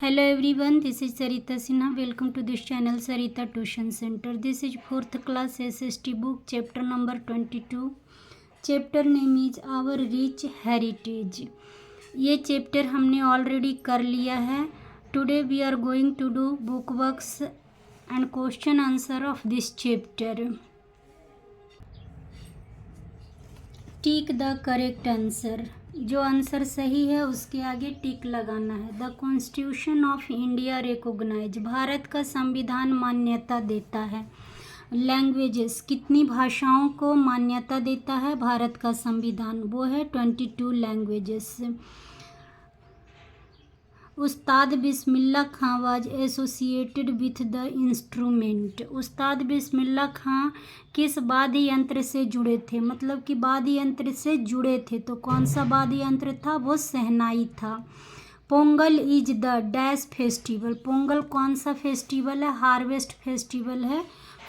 Hello everyone, this is Sarita Sinha. Welcome to this channel Sarita Tuition Center. This is 4th class SST book, chapter number 22. Chapter name is Our Rich Heritage. ये chapter हमने already कर लिया है. Today we are going to do book works and question answer of this chapter. Tick the correct answer. जो answer सही है उसके आगे टिक लगाना है. The constitution of India recognise. Bharat का संविधान मान्यता देता है. लैंग्वेजेस. कितनी भाषाओं को मान्यता देता है भारत का संविधान? वो है 22 languages. Ustad Bismillah Khan was associated with the instrument. Ustad Bismillah खां किस वाद्य यंत्र से जुड़े थे? मतलब कि वाद्य यंत्र से जुड़े थे. तो कौन सा वाद्य यंत्र था? वो शहनाई था. Pongal is the dash festival. Pongal कौन सा फेस्टिवल है? हार्वेस्ट फेस्टिवल है.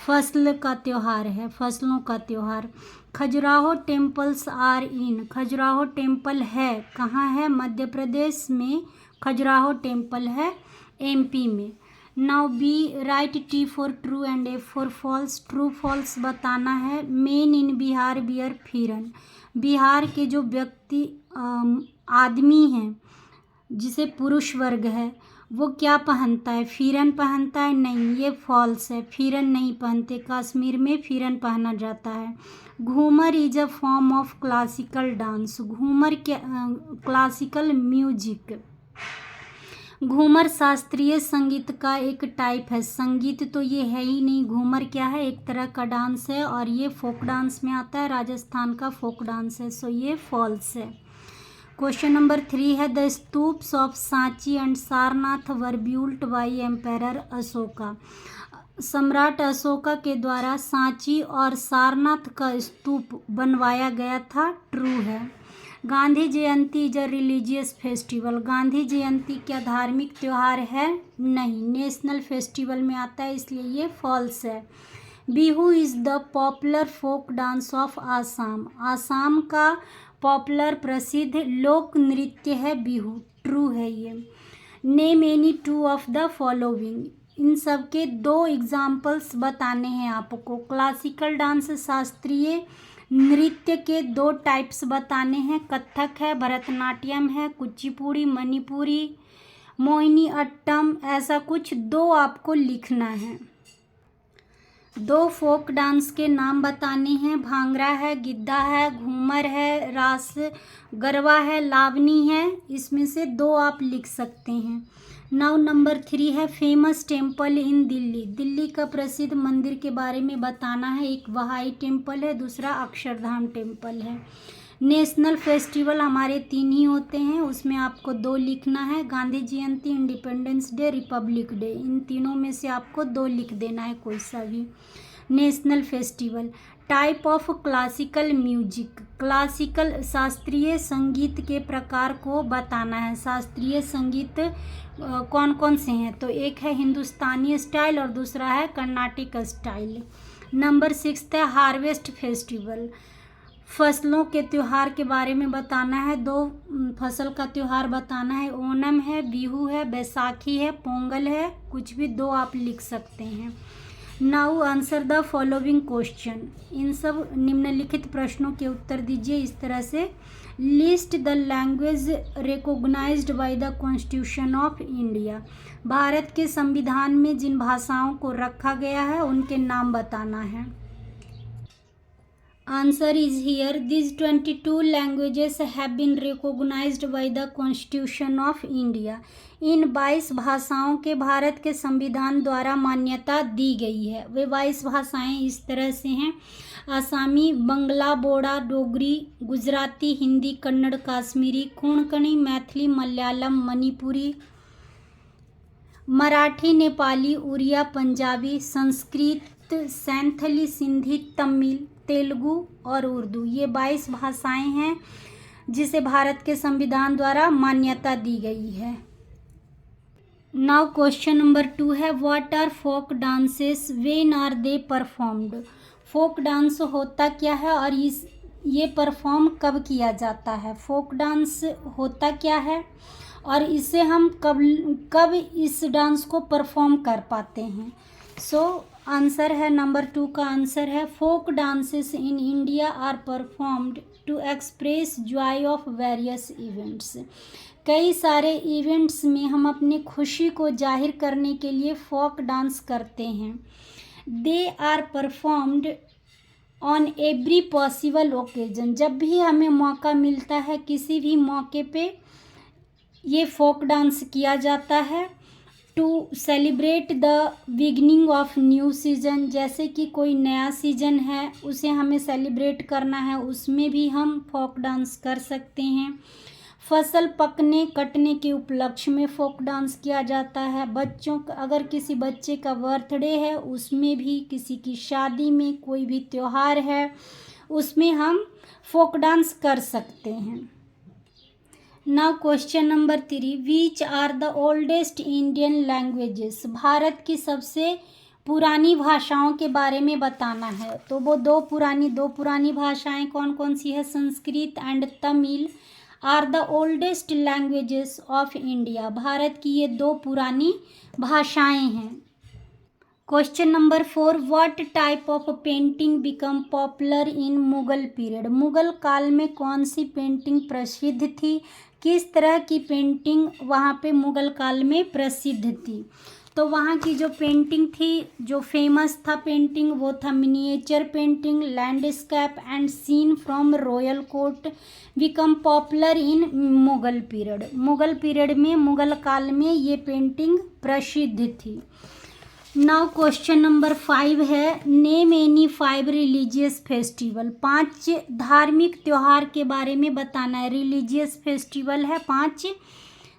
फसल का त्यौहार है, फसलों का त्यौहार. Khajuraho temples are in. Khajuraho temple है कहाँ है? मध्य प्रदेश में खजुराहो टेम्पल है एमपी में. Now B write. T for true and F for false. True false बताना है. Men in Bihar wear pheran. Bihar के जो व्यक्ति आदमी हैं जिसे पुरुष वर्ग है वो क्या पहनता है? फीरन पहनता है? नहीं, ये फॉल्स है. फीरन नहीं पहनते. कश्मीर में फीरन पहना जाता है. Ghoomar is a form of classical dance. Ghoomar क्या? Classical music. घूमर शास्त्रीय संगीत का एक टाइप है. संगीत तो ये है ही नहीं. घूमर क्या है? एक तरह का डांस है और ये फोक डांस में आता है. राजस्थान का फोक डांस है. सो ये फॉल्स है. क्वेश्चन नंबर 3 है. The stupas of Sanchi and Sarnath were built by empire Ashoka. सम्राट अशोका के द्वारा सांची और सारनाथ का स्तूप बनवाया गया था. ट्रू है. Gandhi Jayanti is a religious festival. Gandhi Jayanti क्या धार्मिक त्यौहार है? नहीं, नेशनल फेस्टिवल में आता है, इसलिए ये फॉल्स है. Bihu is the popular folk dance of Assam. Assam का पॉपुलर प्रसिद्ध लोक नृत्य है बिहू. ट्रू है ये. Name any two of the following. इन सब के 2 एग्जाम्पल्स बताने हैं आपको. क्लासिकल डांस शास्त्रीय नृत्य के 2 टाइप्स बताने हैं. कथक है, भरतनाट्यम है, कुचिपुड़ी, मणिपुरी, मोहिनी अट्टम. ऐसा कुछ 2 आपको लिखना है. 2 फोक डांस के नाम बताने हैं. भांगड़ा है, गिद्धा है, घूमर है, रास गरबा है, लावनी है. इसमें से 2 आप लिख सकते हैं. नाउ नंबर 3 है. Famous temple in Delhi. Delhi का प्रसिद्ध मंदिर के बारे में बताना है. एक बहाई टेम्पल है, दूसरा अक्षरधाम टेम्पल है. नेशनल फेस्टिवल हमारे 3 ही होते हैं, उसमें आपको 2 लिखना है. गांधी जयंती, इंडिपेंडेंस डे, रिपब्लिक डे. इन तीनों में से आपको 2 लिख देना है कोई सा भी. National festival. Type of classical music. Classical शास्त्रीय संगीत के प्रकार को बताना है. शास्त्रीय संगीत कौन कौन से हैं? तो एक है हिंदुस्तानी स्टाइल और दूसरा है कर्नाटिक स्टाइल. नंबर 6 है. Harvest festival. फसलों के त्यौहार के बारे में बताना है. 2 फसल का त्यौहार बताना है. ओणम है, बिहू है, बैसाखी है, पोंगल है. कुछ भी 2 आप लिख सकते हैं. Now answer the following question. इन सब निम्नलिखित प्रश्नों के उत्तर दीजिए इस तरह से. List the language recognized by the constitution of India. Bharat के संविधान में जिन भाषाओं को रखा गया है उनके नाम बताना है. Answer is here. This 22 languages have been recognized by the constitution of India. इन 22 भाषाओं के भारत के संविधान द्वारा मान्यता दी गई है. वे 22 भाषाएं इस तरह से हैं. आसामी, बंगला, बोडा, डोगरी, गुजराती, हिंदी, कन्नड़, काश्मीरी, कोंकणी, मैथिली, मलयालम, मणिपुरी, मराठी, नेपाली, उड़िया, पंजाबी, संस्कृत, सैंथली, सिंधी, तमिल, तेलुगु और उर्दू. ये 22 भाषाएं हैं जिसे भारत के संविधान द्वारा मान्यता दी गई है. नाउ क्वेश्चन नंबर 2 है. What are folk dances, when are they performed. Folk dance होता क्या है और ये परफॉर्म कब किया जाता है? फोक डांस होता क्या है और इसे हम कब कब इस डांस को परफॉर्म कर पाते हैं। सो आंसर है नंबर 2 का आंसर है folk dances in India are performed to express joy of various events. कई सारे इवेंट्स में हम अपनी खुशी को जाहिर करने के लिए फोक डांस करते हैं। They are performed on every possible occasion. जब भी हमें मौका मिलता है किसी भी मौके पे ये फोक डांस किया जाता है। To celebrate the beginning of new season, जैसे कि कोई नया सीजन है उसे हमें सेलिब्रेट करना है, उसमें भी हम फोक डांस कर सकते हैं। फसल पकने कटने के उपलक्ष्य में फोक डांस किया जाता है। बच्चों का अगर किसी बच्चे का बर्थडे है उसमें भी, किसी की शादी में, कोई भी त्योहार है उसमें हम फोक डांस कर सकते हैं। Now question number 3, which are the oldest Indian languages. भारत की सबसे पुरानी भाषाओं के बारे में बताना है। तो वो दो पुरानी भाषाएं कौन कौन सी है, Sanskrit and Tamil are the oldest languages of India. Bharat की ये दो पुरानी भाषाएं हैं। Question number 4, what type of painting become popular in Mughal period. Mughal काल में कौन सी पेंटिंग प्रसिद्ध थी, किस तरह की पेंटिंग वहाँ पे मुगल काल में प्रसिद्ध थी। तो वहाँ की जो पेंटिंग थी, जो फेमस था पेंटिंग, वो था miniature painting, landscape and scene from royal court become popular in Mughal period. Mughal period में, मुगल काल में ये पेंटिंग प्रसिद्ध थी। नाउ क्वेश्चन नंबर 5 है, नेम एनी 5 रिलीजियस फेस्टिवल। 5 धार्मिक त्योहार के बारे में बताना है। रिलीजियस फेस्टिवल है, 5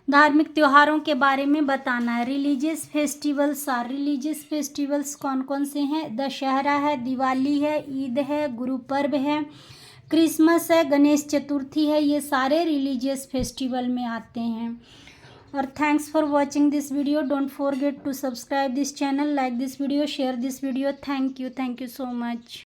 धार्मिक त्योहारों के बारे में बताना है। रिलीजियस फेस्टिवल्स कौन कौन से हैं, दशहरा है, दिवाली है, ईद है, गुरु पर्व है, क्रिसमस है, गणेश चतुर्थी है, ये सारे रिलीजियस फेस्टिवल में आते हैं। और thanks for watching this video. Don't forget to subscribe this channel, like this video, share this video. Thank you so much.